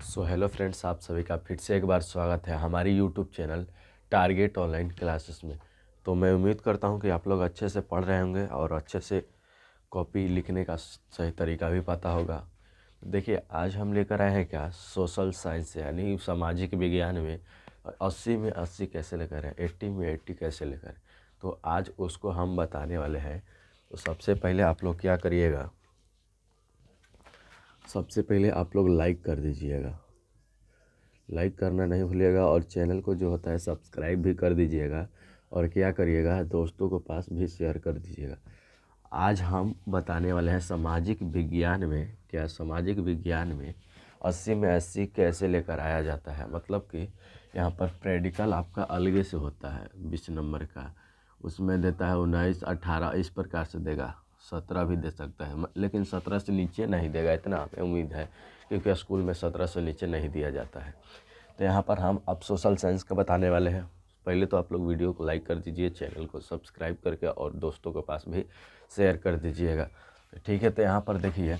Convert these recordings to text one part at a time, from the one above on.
Hello friends, आप सभी का फिर से एक बार स्वागत है हमारी YouTube channel target online classes में। तो मैं उम्मीद करता हूं कि आप लोग अच्छे से पढ़ रहे होंगे और अच्छे से कॉपी लिखने का सही तरीका भी पता होगा। देखिए, आज हम लेकर आए हैं क्या, सोशल साइंस यानी सामाजिक विज्ञान में 80 में 80 कैसे लेकर आए, 80 में 80 कैसे लेकर आए। तो आज उसको हम बताने वाले हैं। तो सबसे पहले आप लोग क्या करिएगा, सबसे पहले आप लोग लाइक कर दीजिएगा, लाइक करना नहीं भूलिएगा और चैनल को जो होता है सब्सक्राइब भी कर दीजिएगा। और क्या करिएगा, दोस्तों को पास भी शेयर कर दीजिएगा। आज हम बताने वाले हैं सामाजिक विज्ञान में, क्या सामाजिक विज्ञान में 80 में 80 कैसे लेकर आया जाता है। मतलब कि यहाँ पर प्रेडिकल आपका अलग से होता है 20 नंबर का, उसमें देता है 19, 18 इस प्रकार से देगा, 17 भी दे सकता है, लेकिन 17 से नीचे नहीं देगा, इतना हमें उम्मीद है, क्योंकि स्कूल में 17 से नीचे नहीं दिया जाता है। तो यहाँ पर हम अब सोशल साइंस का बताने वाले हैं। पहले तो आप लोग वीडियो को लाइक कर दीजिए, चैनल को सब्सक्राइब करके और दोस्तों के पास भी शेयर कर दीजिएगा, ठीक है। तो यहाँ पर देखिए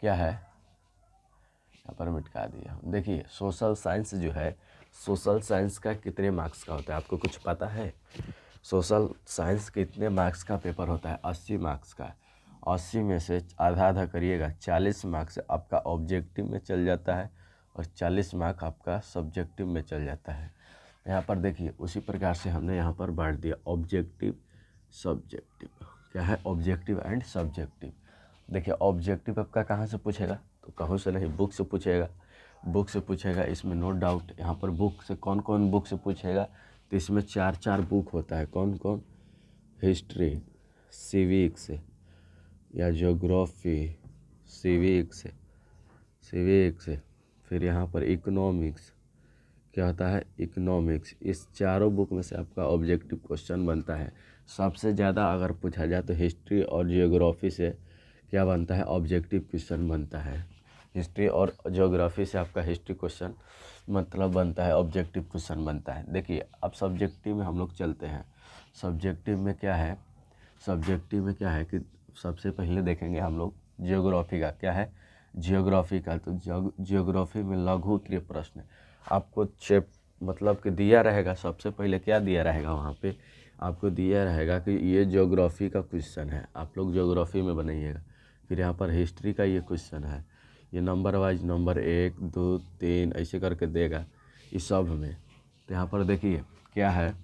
क्या है, यहाँ पर मिटा दिया। देखिए सोशल साइंस जो है, सोशल साइंस का कितने मार्क्स का होता है आपको कुछ पता है? सोशल साइंस कितने मार्क्स का पेपर होता है? 80 मार्क्स का। 80 में से आधा आधा करिएगा, 40 मार्क्स आपका ऑब्जेक्टिव में चल जाता है और 40 मार्क आपका सब्जेक्टिव में चल जाता है। यहाँ पर देखिए उसी प्रकार से हमने यहाँ पर बांट दिया, ऑब्जेक्टिव सब्जेक्टिव। क्या है? Objective and subjective. देखिए ऑब्जेक्टिव आपका कहाँ से पूछेगा, तो कहीं से नहीं, बुक से पूछेगा, बुक से पूछेगा, इसमें नो डाउट। यहाँ पर बुक से कौन कौन बुक से पूछेगा, तो इसमें 4 बुक होता है। कौन कौन? हिस्ट्री, सिविक्स या ज्योग्राफी, सिविक्स, फिर यहाँ पर इकोनॉमिक्स, क्या होता है? इकोनॉमिक्स। इस चारों बुक में से आपका ऑब्जेक्टिव क्वेश्चन बनता है। सबसे ज़्यादा अगर पूछा जाए तो हिस्ट्री और जियोग्राफी से क्या बनता है? ऑब्जेक्टिव क्वेश्चन बनता है। हिस्ट्री और ज्योग्राफी से आपका हिस्ट्री क्वेश्चन मतलब बनता है, ऑब्जेक्टिव क्वेश्चन बनता है। देखिए अब सब्जेक्टिव में हम लोग चलते हैं। सब्जेक्टिव में क्या है, सब्जेक्टिव में क्या है कि सबसे पहले देखेंगे हम लोग जियोग्राफी का। क्या है? जियोग्राफी का। तो जियोग्राफी में लघु उत्तरीय प्रश्न आपको मतलब कि दिया रहेगा। सबसे पहले क्या दिया रहेगा, वहाँ पे आपको दिया रहेगा कि ये ज्योग्राफी का क्वेश्चन है, आप लोग ज्योग्राफी में बनाइएगा। फिर यहाँ पर हिस्ट्री का ये क्वेश्चन है, ये नंबर वाइज नंबर 1 2 3 ऐसे करके देगा इस सब में। तो यहाँ पर देखिए क्या है,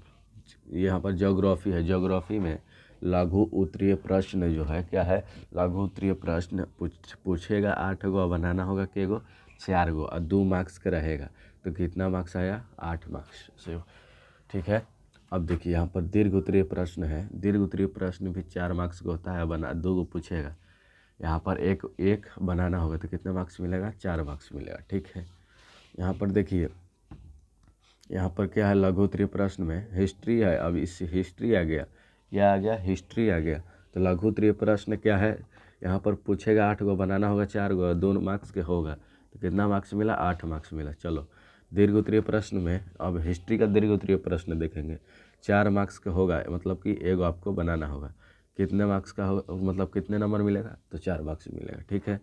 यहाँ पर ज्योग्राफी है। ज्योग्राफी में लघु उत्तरीय प्रश्न जो है, क्या है? लघु उत्तरीय प्रश्न पूछेगा। 8 गो बनाना होगा, के गो? 4 गो, और 2 मार्क्स का रहेगा। तो कितना मार्क्स आया? 8 मार्क्स से, ठीक है। अब देखिए यहाँ पर दीर्घ उत्तरीय प्रश्न है। दीर्घ उत्तरीय प्रश्न भी 4 मार्क्स का होता है, बना 2 गो पूछेगा। यहाँ पर एक बनाना होगा, तो कितना मार्क्स मिलेगा? 4 मार्क्स मिलेगा, ठीक है। यहाँ पर देखिए, यहाँ पर क्या है, लघु उत्तरीय प्रश्न में हिस्ट्री है। अब इस हिस्ट्री आ गया, क्या आ गया? हिस्ट्री आ गया। तो लघु उत्तरीय प्रश्न क्या है, यहाँ पर पूछेगा, 8 गो बनाना होगा, 4 गो, 2 मार्क्स के होगा। तो कितना मार्क्स मिला? 8 मार्क्स मिला। चलो दीर्घ उत्तरीय प्रश्न में, अब हिस्ट्री का दीर्घ उत्तरीय प्रश्न देखेंगे। 4 मार्क्स का होगा, मतलब कि एगो आपको बनाना होगा। कितने मार्क्स का होगा, मतलब कितने नंबर मिलेगा? तो 4 मार्क्स मिलेगा, ठीक है।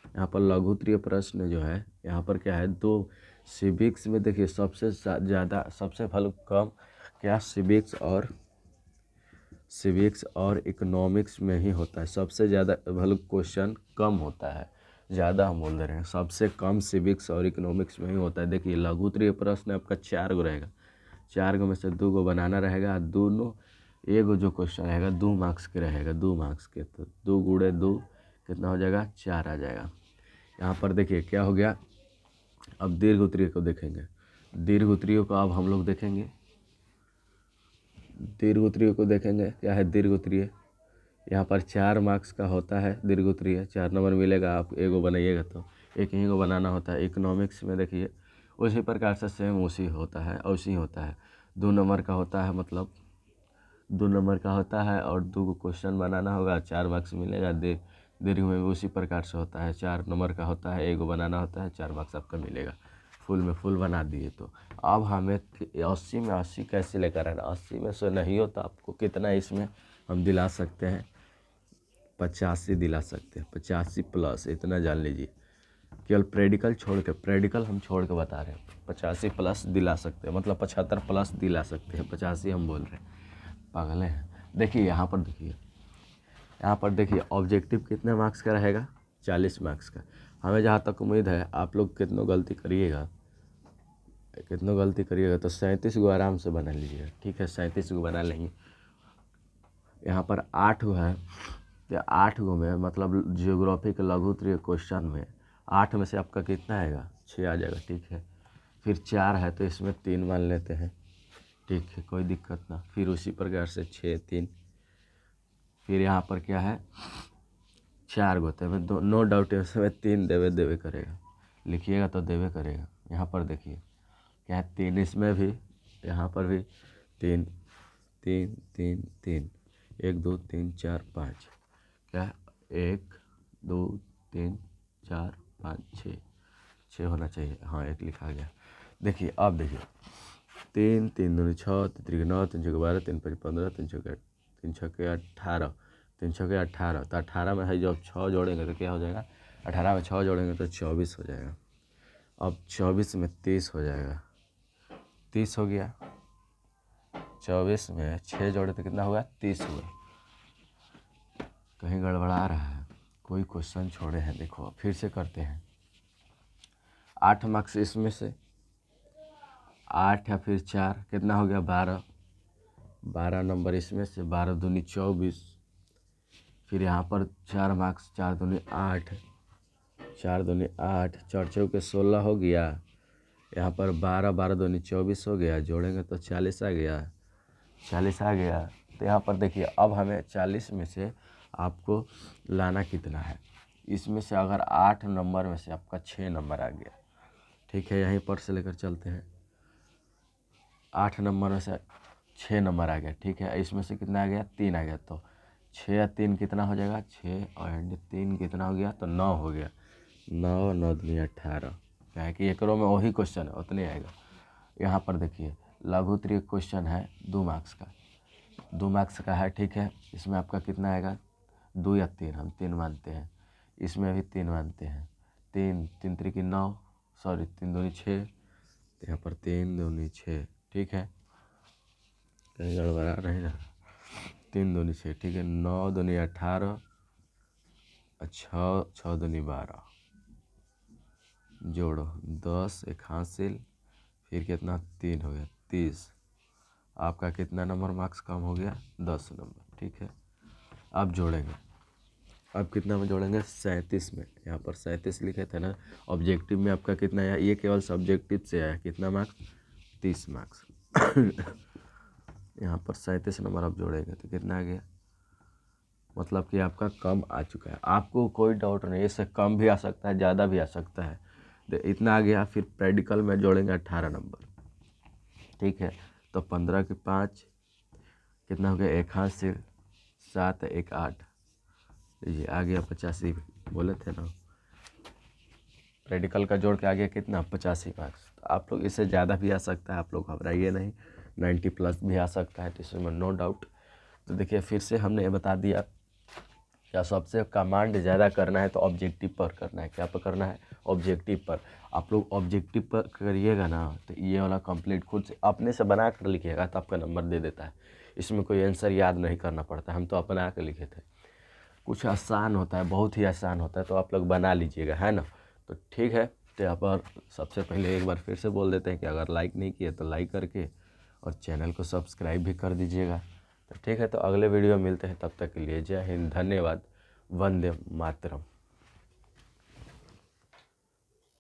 यहाँ पर लघु उत्तरीय प्रश्न जो है, यहाँ पर क्या है, 2 सिविक्स में देखिए सबसे ज़्यादा, सबसे भले कम क्या, सिविक्स और इकोनॉमिक्स में ही होता है। सबसे ज़्यादा भले क्वेश्चन कम होता है, ज़्यादा हम बोल दे रहे हैं, सबसे कम सिविक्स और इकोनॉमिक्स में ही होता है। देखिए लघु उत्तरीय प्रश्न आपका 4 गो रहेगा, 4 गो में से 2 गो बनाना रहेगा, दोनों एगो जो क्वेश्चन रहेगा 2 मार्क्स के रहेगा, 2 मार्क्स के। तो 2 गुणे 2 कितना हो जाएगा? 4 आ जाएगा। यहाँ पर देखिए क्या हो गया। अब दीर्घ उत्तरीय को देखेंगे। दीर्घ उत्तरीय को अब हम लोग देखेंगे, दीर्घ उत्तरीय को देखेंगे। क्या है दीर्घ उत्तरीय? यहाँ पर 4 मार्क्स का होता है दीर्घ उत्तरीय, 4 नंबर मिलेगा। आप एगो बनाइएगा तो एक ही को बनाना होता है। इकोनॉमिक्स में देखिए उसी प्रकार से सेम उसी होता है, उसी होता है। 2 नंबर का होता है, मतलब 2 नंबर का होता है और 2 क्वेश्चन बनाना होगा, 4 मार्क्स मिलेगा। दीर्घ में भी उसी प्रकार से होता है, 4 नंबर का होता है, एगो बनाना होता है, 4 मार्क्स आपका मिलेगा। फुल में फुल बना दिए। तो अब हमें 80 में 80 कैसे लेकर आना? 80 में से नहीं हो तो आपको कितना इसमें हम दिला सकते हैं? 85 दिला सकते हैं, 85 प्लस, इतना जान लीजिए। केवल प्रेडिकल छोड़ के, प्रेडिकल हम छोड़ के बता रहे हैं, 85 प्लस दिला सकते हैं, मतलब 75 प्लस दिला सकते हैं, 85 हम बोल रहे हैं, पागल हैं। देखिए यहाँ पर देखिए, यहाँ पर देखिए ऑब्जेक्टिव कितने मार्क्स का रहेगा, 40 मार्क्स का। हमें जहाँ तक उम्मीद है आप लोग कितनों गलती करिएगा तो 37 गो आराम से बना लीजिएगा, ठीक है, 37 गो बना लेंगे। यहाँ पर 8 गो है, तो 8 गो में मतलब जियोग्राफी के लघुत्तरीय क्वेश्चन में 8 में से आपका कितना आएगा, 6 आ जाएगा, ठीक है। फिर 4 है तो इसमें 3 मान लेते हैं, ठीक है, कोई दिक्कत ना। फिर उसी प्रकार से 6 3, फिर यहाँ पर क्या है 4 गो, तो नो डाउट इसमें 3 देवे करेगा, लिखिएगा तो देवे करेगा। यहाँ पर देखिए क्या है 3, इसमें भी, यहाँ पर भी 3 3 3 3, 1 2 3 4 5, क्या 1 2 3 4 5 6 होना चाहिए, हाँ 1 लिखा गया। देखिए अब देखिए 3 3 दूनी 6, 3 3 9, 3 6 12, 3 5 15, 3 6 18, 3 6 18, तो 18 में है जब 6 जोड़ेंगे तो क्या हो जाएगा, 18 में 6 जोड़ेंगे तो 24 हो जाएगा। अब 24 में 30 हो जाएगा, 30 हो गया। 24 में 6 जोड़े तो कितना हुआ, 30 हुआ। कहीं गड़बड़ा रहा है, कोई क्वेश्चन छोड़े हैं, देखो फिर से करते हैं। 8 मार्क्स इसमें से, 8 या फिर 4 कितना हो गया, 12 नंबर इसमें से, 12 दूनी 24। फिर यहाँ पर 4 मार्क्स, 4 दूनी 8, 4 दूनी 8, 4 चौके 16 हो गया। यहाँ पर 12 दूनी 24 हो गया, जोड़ेंगे तो 40 आ गया, 40 आ गया। तो यहाँ पर देखिए अब हमें 40 में से आपको लाना कितना है, इसमें से अगर 8 नंबर में से आपका 6 नंबर आ गया, ठीक है, यहीं पर से लेकर चलते हैं। 8 नंबर में से 6 नंबर आ गया, ठीक है, इसमें से कितना आ गया, 3 आ गया, तो 6 या 3 कितना हो जाएगा, 6 और 3 कितना हो गया, तो 9 हो गया। 9 9 दूनी 18, क्या है कि एकरों में वही क्वेश्चन है, उतने आएगा। यहाँ पर देखिए लघुत्तरीय क्वेश्चन है 2 मार्क्स का, 2 मार्क्स का है, ठीक है। इसमें आपका कितना आएगा, 2 या 3, हम 3 मानते हैं, इसमें भी 3 मानते हैं। 3 3 3 की 9, सॉरी 3 दूनी 6, तो यहाँ पर 3 दूनी 6, ठीक है, कहीं गड़बड़ा नहीं ना, 3 दूनी 6, ठीक है। 9 दूनी 18, 6 दूनी 12, जोड़ो 10, एक हासिल, फिर कितना 3 हो गया, 30। आपका कितना नंबर मार्क्स कम हो गया, 10 नंबर, ठीक है। अब जोड़ेंगे, अब कितना में जोड़ेंगे, 37 में। यहाँ पर 37 लिखे थे ना, ऑब्जेक्टिव में आपका कितना आया, ये केवल सब्जेक्टिव से आया, कितना मार्क्स, 30 मार्क्स। यहाँ पर 37 नंबर आप जोड़ेंगे तो कितना आ गया, मतलब कि आपका कम आ चुका है। आपको कोई डाउट नहीं, इससे कम भी आ सकता है, ज़्यादा भी आ सकता है, तो इतना आ गया। फिर प्रैक्टिकल में जोड़ेंगे 18 नंबर, ठीक है, तो 15 के 5 कितना हो गया, 1 हाथ से 7 1 8, ये आ गया 85, बोले थे ना। प्रैक्टिकल का जोड़ के आ गया कितना, 85 मार्क्स। तो आप लोग इससे ज़्यादा भी आ सकता है, आप लोग घबराइए नहीं, 90 प्लस भी आ सकता है, तो इसमें नो डाउट। तो देखिए फिर से हमने ये बता दिया, क्या सबसे कमांड ज़्यादा करना है तो ऑब्जेक्टिव पर करना है, क्या पर करना है, ऑब्जेक्टिव पर। आप लोग ऑब्जेक्टिव पर करिएगा ना, तो ये वाला कंप्लीट खुद से अपने से बना कर लिखिएगा तो आपका नंबर दे देता है। इसमें कोई आंसर याद नहीं करना पड़ता, हम तो अपना कर लिखे थे। कुछ आसान होता है, बहुत ही आसान होता है, तो आप लोग बना लीजिएगा, है ना। तो ठीक है, तो यहाँ पर सबसे पहले एक बार फिर से बोल देते हैं कि अगर लाइक नहीं किए तो लाइक करके और चैनल को सब्सक्राइब भी कर दीजिएगा। तो ठीक है, तो अगले वीडियो मिलते हैं, तब तक के लिए जय हिंद, धन्यवाद, वंदे मातरम।